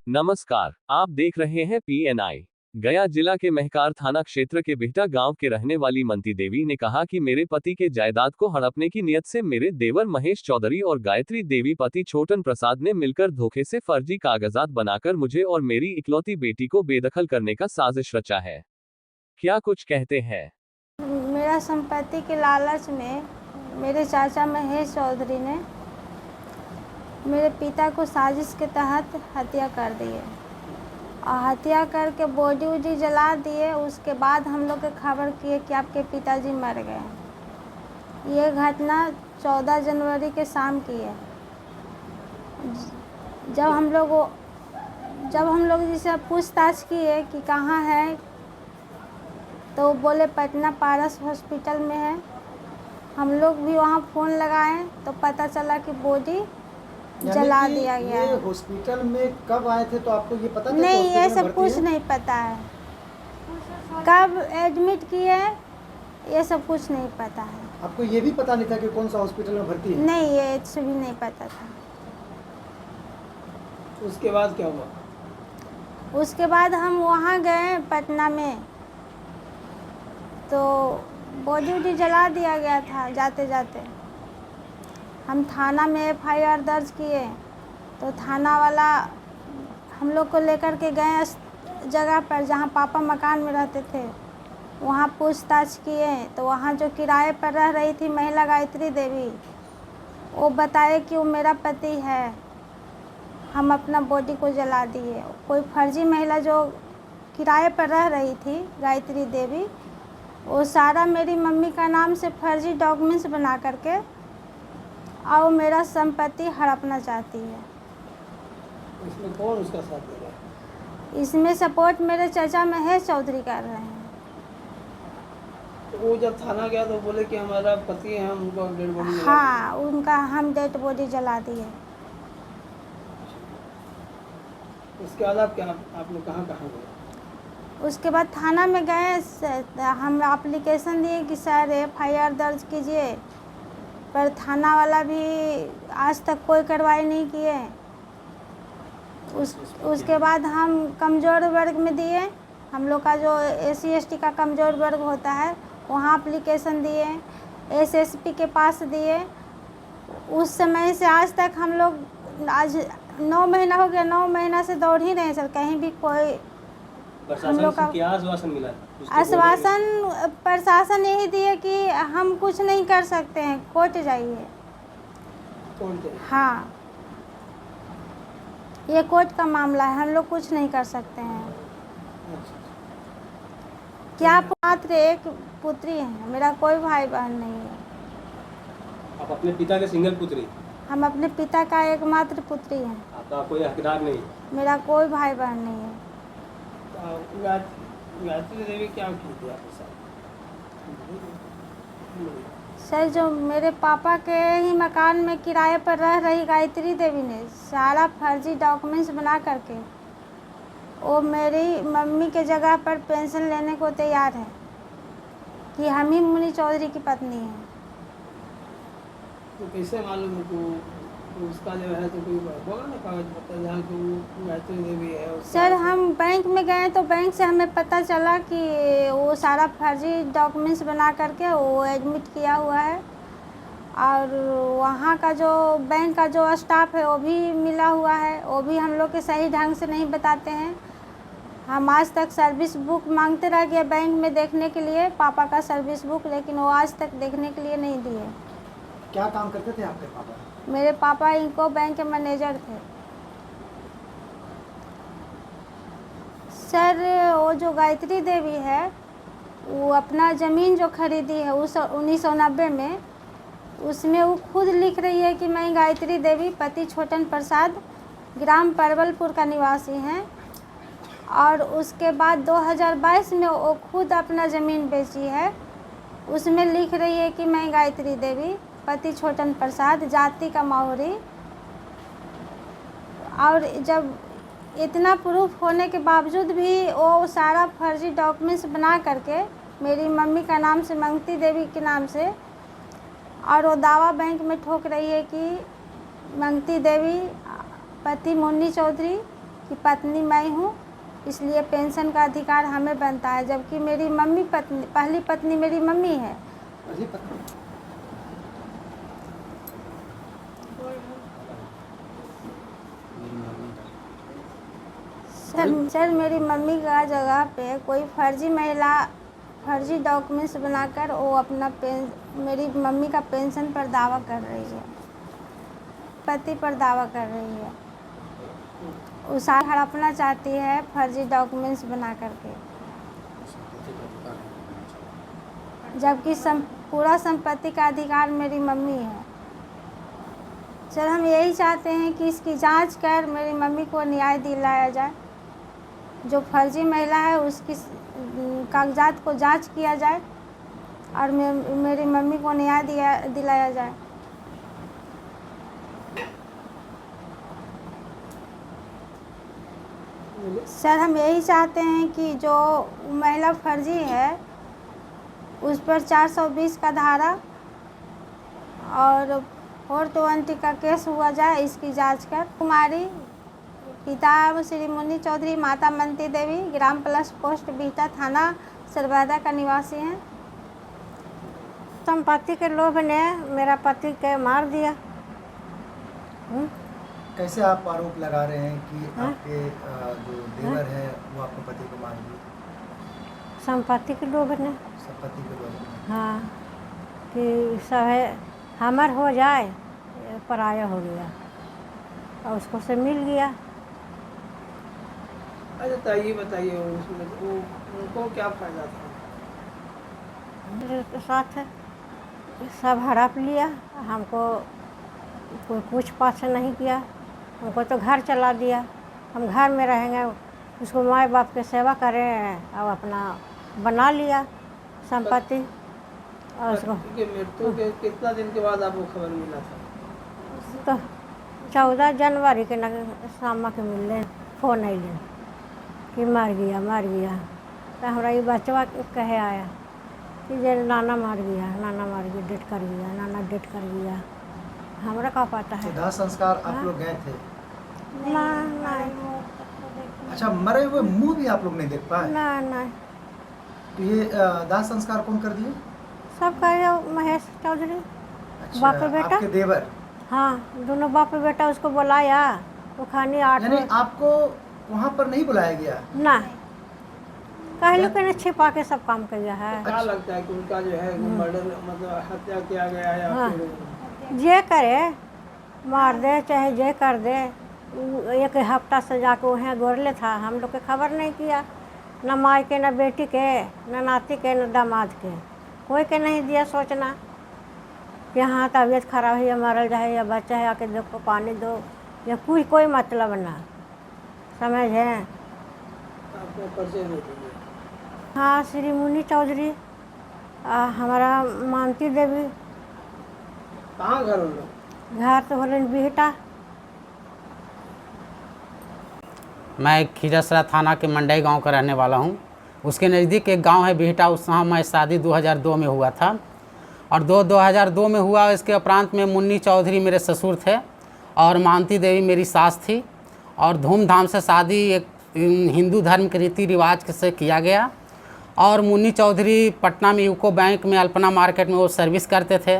नमस्कार, आप देख रहे हैं PNI। गया जिला के महकार थाना क्षेत्र के बिहटा गांव के रहने वाली मंती देवी ने कहा कि मेरे पति के जायदाद को हड़पने की नियत से मेरे देवर महेश चौधरी और गायत्री देवी पति छोटन प्रसाद ने मिलकर धोखे से फर्जी कागजात बनाकर मुझे और मेरी इकलौती बेटी को बेदखल करने का साजिश रचा है। क्या कुछ कहते हैं। मेरा संपत्ति के लालच में मेरे चाचा महेश चौधरी ने मेरे पिता को साजिश के तहत हत्या कर दी है और हत्या करके बॉडी वॉडी जला दिए। उसके बाद हम लोग के खबर किए कि आपके पिताजी मर गए। ये घटना 14 जनवरी के शाम की है। जब हम लोग जिसे पूछताछ किए कि कहाँ है, तो बोले पटना पारस हॉस्पिटल में है। हम लोग भी वहाँ फ़ोन लगाए तो पता चला कि बॉडी जला दिया गया है। हॉस्पिटल में कब आए थे तो आपको ये पता नहीं, ये सब कुछ नहीं पता है। कब एडमिट किए ये सब कुछ नहीं पता है। आपको ये भी पता नहीं था कि कौन सा हॉस्पिटल में भर्ती है? नहीं, ये सब भी नहीं पता था। उसके बाद क्या हुआ? उसके बाद हम वहाँ गए पटना में, तो बॉडी वॉडी जला दिया गया था। जाते जाते हम थाना में FIR दर्ज किए, तो थाना वाला हम लोग को लेकर के गए जगह पर जहाँ पापा मकान में रहते थे। वहाँ पूछताछ किए तो वहाँ जो किराए पर रह रही थी महिला गायत्री देवी, वो बताए कि वो मेरा पति है। हम अपना बॉडी को जला दिए। कोई फर्जी महिला जो किराए पर रह रही थी गायत्री देवी, वो सारा मेरी मम्मी का नाम से फर्जी डॉक्यूमेंट्स बना करके और मेरा संपत्ति हड़पना चाहती है। इसमें कौन उसका साथ दे रहा है? इसमें सपोर्ट मेरे चाचा महेश चौधरी कर रहे हैं। तो वो जब थाना गया तो बोले कि हमारा पति है, हम उनको डेड बॉडी। हाँ, उनका हम डेड बॉडी जला दिए। उसके बाद आप लोग कहाँ गए? उसके बाद थाना में गए, हम एप्लीकेशन दिए कि सर FIR दर्ज कीजिए, पर थाना वाला भी आज तक कोई कार्रवाई नहीं किए। उसके बाद हम कमज़ोर वर्ग में दिए। हम लोग का जो SC ST का कमज़ोर वर्ग होता है वहाँ एप्लीकेशन दिए, SSP के पास दिए। उस समय से आज तक हम लोग, आज 9 महीना हो गया, 9 महीना से दौड़ ही रहे सर। कहीं भी कोई हम लोग का क्या आश्वासन मिला? आश्वासन प्रशासन यही दिए कि हम कुछ नहीं कर सकते हैं, कोर्ट जाइए। हाँ, ये कोर्ट का मामला है, हम लोग कुछ नहीं कर सकते हैं। क्या मात्र एक पुत्री है, मेरा कोई भाई बहन नहीं है। आप अपने पिता के सिंगल पुत्री? हम अपने पिता का एकमात्र पुत्री हैं। आपका कोई हकदार नहीं? मेरा कोई भाई बहन नहीं है। गायत्री देवी क्या की थी आपके साथ? सर, जो मेरे पापा के ही मकान में किराए पर रह रही गायत्री देवी ने सारा फर्जी डॉक्यूमेंट्स बना करके वो मेरी मम्मी के जगह पर पेंशन लेने को तैयार है कि हम ही मुनि चौधरी की पत्नी हैं। तो कैसे मालूम है कि उसका जो है तो कोई होगा ना कागज पत्र जहाँ की वो गायत्री देवी है? सर, हम बैंक में गए तो बैंक से हमें पता चला कि वो सारा फर्जी डॉक्यूमेंट्स बना करके वो एडमिट किया हुआ है, और वहाँ का जो बैंक का जो स्टाफ है वो भी मिला हुआ है। वो भी हम लोग के सही ढंग से नहीं बताते हैं। हम आज तक सर्विस बुक मांगते रह गए बैंक में देखने के लिए, पापा का सर्विस बुक, लेकिन वो आज तक देखने के लिए नहीं दिए। क्या काम करते थे आपके पापा? मेरे पापा इनको बैंक के मैनेजर थे। सर, वो जो गायत्री देवी है वो अपना ज़मीन जो खरीदी है उस 1990 में, उसमें वो खुद लिख रही है कि मैं गायत्री देवी पति छोटन प्रसाद ग्राम परवलपुर का निवासी हैं। और उसके बाद 2022 में वो खुद अपना ज़मीन बेची है। उसमें लिख रही है कि मैं गायत्री देवी पति छोटन प्रसाद, जाति का माहौरी। और जब इतना प्रूफ होने के बावजूद भी वो सारा फर्जी डॉक्यूमेंट्स बना करके मेरी मम्मी का नाम से, मंगती देवी के नाम से, और वो दावा बैंक में ठोक रही है कि मंगती देवी पति मुन्नी चौधरी कि पत्नी मैं हूँ, इसलिए पेंशन का अधिकार हमें बनता है, जबकि मेरी पहली पत्नी मेरी मम्मी है। सर मेरी मम्मी का जगह पे कोई फर्जी डॉक्यूमेंट्स बनाकर वो अपना मेरी मम्मी का पेंशन पर दावा कर रही है, पति पर दावा कर रही है। उसे हड़पना चाहती है फर्जी डॉक्यूमेंट्स बना करके, जबकि पूरा संपत्ति का अधिकार मेरी मम्मी है। सर हम यही चाहते हैं कि इसकी जांच कर मेरी मम्मी को न्याय दिलाया जाए। जो फर्जी महिला है उसकी कागजात को जांच किया जाए और मेरी मम्मी को न्याय दिलाया जाए। सर हम यही चाहते हैं कि जो महिला फर्जी है उस पर 420 का धारा और 420 का केस हुआ जाए, इसकी जांच कर। कुमारी, पिता श्री मुन्नी चौधरी, माता मनती देवी, ग्राम प्लस पोस्ट बिहटा, थाना सरबदा का निवासी हैं। संपत्ति के लोभ ने मेरा पति के मार दिया। कैसे आप आरोप लगा रहे हैं कि आपके जो देवर है वो आपके पति को मार दिए? संपत्ति के लोभ ने। संपत्ति के लोभ ने? हाँ, कि सब हमर हो जाए, पराया हो गया और उसको से मिल गया। अच्छा ये बताइए उसमें उनको क्या फायदा था? मेरे साथ सब हड़प लिया, हमको कोई पूछ पाछ नहीं किया, हमको तो घर चला दिया। हम घर में रहेंगे, उसको माँ बाप के सेवा करें और अपना बना लिया संपत्ति। और उसको मृत्यु के कितना दिन के बाद आपको खबर मिला था? तो 14 जनवरी के शाम के मिलने फोन अइले कि मर गया। तो हमारा ये बचवा कहे आया कि जे नाना मर गया, डेट कर गया, नाना डेट कर गया। हमरा का पता है। दाह संस्कार आप लोग गए थे? नहीं। अच्छा, मरे हुए मुंह भी आप लोग नहीं देख पाए? नहीं। तो ये दाह संस्कार कौन कर दिए? सब करे महेश चौधरी। अच्छा, बाप बेटा। आपके देवर? हाँ, दोनों बाप बेटा उसको बुलाया। वो खानी 8 यानी आपको वहाँ पर नहीं बुलाया गया? ना, कहलू के छिपा के सब काम किया है। क्या लगता है कि उनका जो है मर्डर मतलब हत्या किया गया है? हाँ, जे करे मार दे चाहे जे कर दे। एक हफ्ता से जाके वहाँ गोरले था, हम लोग के खबर नहीं किया, न माई के, न बेटी के, न नाती के, न दामाद के, कोई के नहीं दिया सोचना कि हाँ तबीयत खराब है या मरल जाए या बच्चा है आके देखो पानी दो, या कोई मतलब ना, समझे। आपको परिचय दे दीजिए। हाँ, श्री मुन्नी चौधरी, हमारा मानती देवी। कहाँ घर उन लोग? घर तो होलन बिहटा। मैं खिजरसरा थाना के मंडई गांव का रहने वाला हूं। उसके नज़दीक एक गांव है बिहटा, उस वहाँ मैं शादी 2002 में हुआ था और 2002 में हुआ। इसके उपरांत में मुन्नी चौधरी मेरे ससुर थे और मानती देवी मेरी सास थी और धूमधाम से शादी एक हिंदू धर्म के रीति रिवाज से किया गया। और मुन्नी चौधरी पटना में यूको बैंक में अल्पना मार्केट में वो सर्विस करते थे,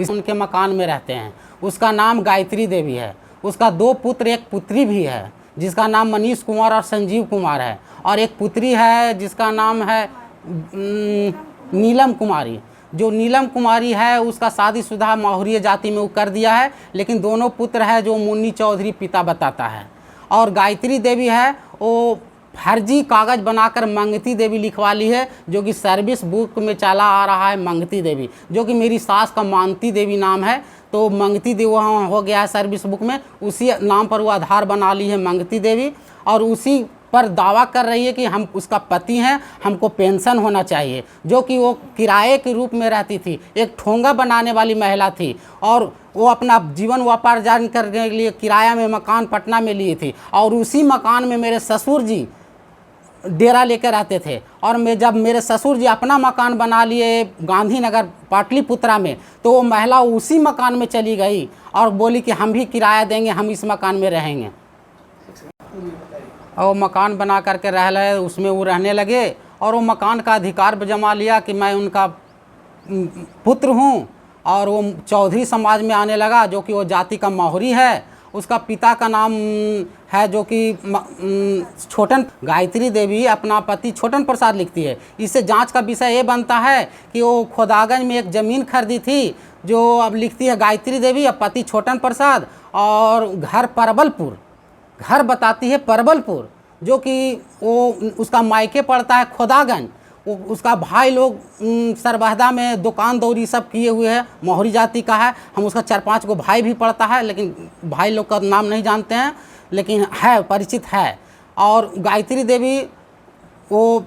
उनके मकान में रहते हैं। उसका नाम गायत्री देवी है। उसका 2 पुत्र एक पुत्री भी है जिसका नाम मनीष कुमार और संजीव कुमार है, और एक पुत्री है जिसका नाम है नीलम कुमारी। जो नीलम कुमारी है उसका शादीशुदा माहुरिया जाति में वो कर दिया है, लेकिन दोनों पुत्र है जो मुन्नी चौधरी पिता बताता है। और गायत्री देवी है वो फर्जी कागज़ बनाकर मंगती देवी लिखवा ली है, जो कि सर्विस बुक में चला आ रहा है मंगती देवी, जो कि मेरी सास का मानती देवी नाम है। तो मंगती देवी वहाँ हो गया है सर्विस बुक में, उसी नाम पर वो आधार बना ली है मंगती देवी, और उसी पर दावा कर रही है कि हम उसका पति हैं, हमको पेंशन होना चाहिए। जो कि वो किराए के रूप में रहती थी, एक ठोंगा बनाने वाली महिला थी, और वो अपना जीवन व्यापार करने के लिए किराया में मकान पटना में लिए थी, और उसी मकान में मेरे ससुर जी डेरा लेकर रहते थे। और जब मेरे ससुर जी अपना मकान बना लिए गांधीनगर पाटलिपुत्रा में, तो वो महिला उसी मकान में चली गई और बोली कि हम भी किराया देंगे, हम इस मकान में रहेंगे। बताइए। और मकान बना करके रह रहे, उसमें वो रहने लगे और वो मकान का अधिकार जमा लिया कि मैं उनका पुत्र हूँ, और वो चौधरी समाज में आने लगा, जो कि वो जाति का माहुरी है। उसका पिता का नाम है जो कि छोटन। गायत्री देवी अपना पति छोटन प्रसाद लिखती है। इससे जांच का विषय ये बनता है कि वो खोदागंज में एक ज़मीन खरीदी थी, जो अब लिखती है गायत्री देवी, अब पति छोटन प्रसाद, और घर परबलपुर, घर बताती है परबलपुर, जो कि वो उसका मायके पड़ता है खोदागंज। उसका भाई लोग सरबहदा में दुकान दौरी सब किए हुए हैं, मोहरी जाति का है। हम उसका 4-5 गो भाई भी पड़ता है, लेकिन भाई लोग का नाम नहीं जानते हैं, लेकिन है, परिचित है। और गायत्री देवी वो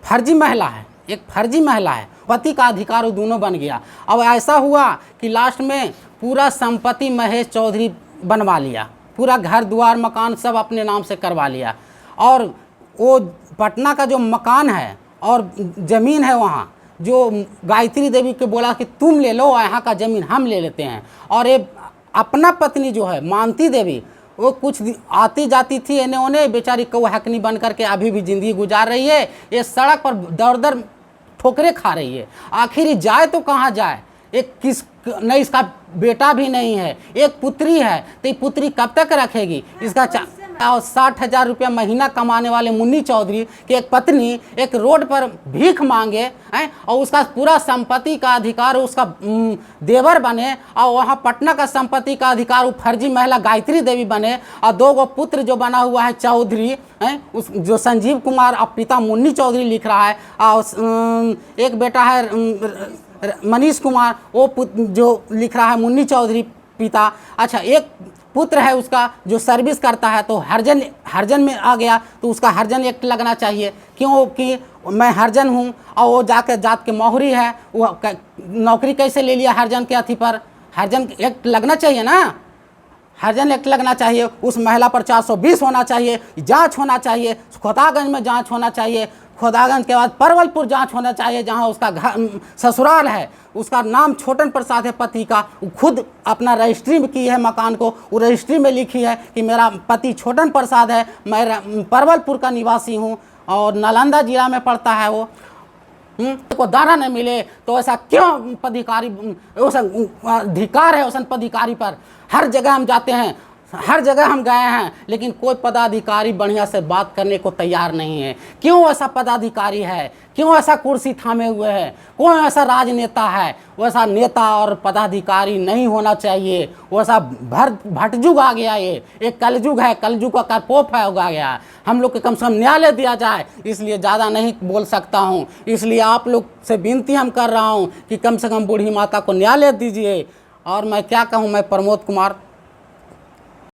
फर्जी महिला है, एक फर्जी महिला है। पति का अधिकार वो दोनों बन गया। अब ऐसा हुआ कि लास्ट में पूरा संपत्ति महेश चौधरी बनवा लिया, पूरा घर द्वार मकान सब अपने नाम से करवा लिया। और वो पटना का जो मकान है और ज़मीन है वहाँ, जो गायत्री देवी को बोला कि तुम ले लो, यहाँ का ज़मीन हम ले लेते हैं। और ये अपना पत्नी जो है मानती देवी, वो कुछ आती जाती थी एने ओने, बेचारी कौ हकनी बन करके अभी भी ज़िंदगी गुजार रही है। ये सड़क पर दर दर ठोकरे खा रही है। आखिर जाए तो कहाँ जाए? एक किस नहीं, इसका बेटा भी नहीं है, एक पुत्री है, तो ये पुत्री कब तक रखेगी? इसका 60,000 रुपया महीना कमाने वाले मुन्नी चौधरी की एक पत्नी एक रोड पर भीख मांगे हैं, और उसका पूरा संपत्ति का अधिकार उसका देवर बने, और वहाँ पटना का संपत्ति का अधिकार वो फर्जी महिला गायत्री देवी बने, और 2 गो पुत्र जो बना हुआ है चौधरी हैं, उस जो संजीव कुमार अब पिता मुन्नी चौधरी लिख रहा है, और एक बेटा है मनीष कुमार, वो जो लिख रहा है मुन्नी चौधरी पिता। अच्छा, एक पुत्र है उसका जो सर्विस करता है, तो हरजन में आ गया, तो उसका हरजन एक्ट लगना चाहिए, क्योंकि मैं हरजन हूँ और वो जाकर जात के मोहरी है, वो नौकरी कैसे ले लिया हरजन के अथी पर? हरजन एक्ट लगना चाहिए ना, हरजन एक्ट लगना चाहिए। उस महिला पर 420 होना चाहिए, जांच होना चाहिए, खोदागंज में जांच होना चाहिए, खोदागंज के बाद परवलपुर जांच होना चाहिए, जहां उसका घर ससुराल है। उसका नाम छोटन प्रसाद है पति का, वो खुद अपना रजिस्ट्री में की है मकान को, वो रजिस्ट्री में लिखी है कि मेरा पति छोटन प्रसाद है, मैं परवलपुर का निवासी हूँ और नालंदा जिला में पड़ता है। वो को दाना न मिले तो ऐसा क्यों? पदाधिकारी अधिकार है उस पदाधिकारी पर। हर जगह हम जाते हैं, हर जगह हम गए हैं, लेकिन कोई पदाधिकारी बढ़िया से बात करने को तैयार नहीं है। क्यों ऐसा पदाधिकारी है? क्यों ऐसा कुर्सी थामे हुए है? कौन ऐसा राजनेता है? वैसा नेता और पदाधिकारी नहीं होना चाहिए। वैसा भटजुग आ गया, ये एक कलयुग है, कलयुग का प्रकोप है उगा गया। हम लोग को कम से कम न्यायालय दिया जाए, इसलिए ज़्यादा नहीं बोल सकता हूँ। इसलिए आप लोग से विनती हम कर रहा हूँ कि कम से कम बूढ़ी माता को न्यायालय दीजिए। और मैं क्या कहूँ, मैं प्रमोद कुमार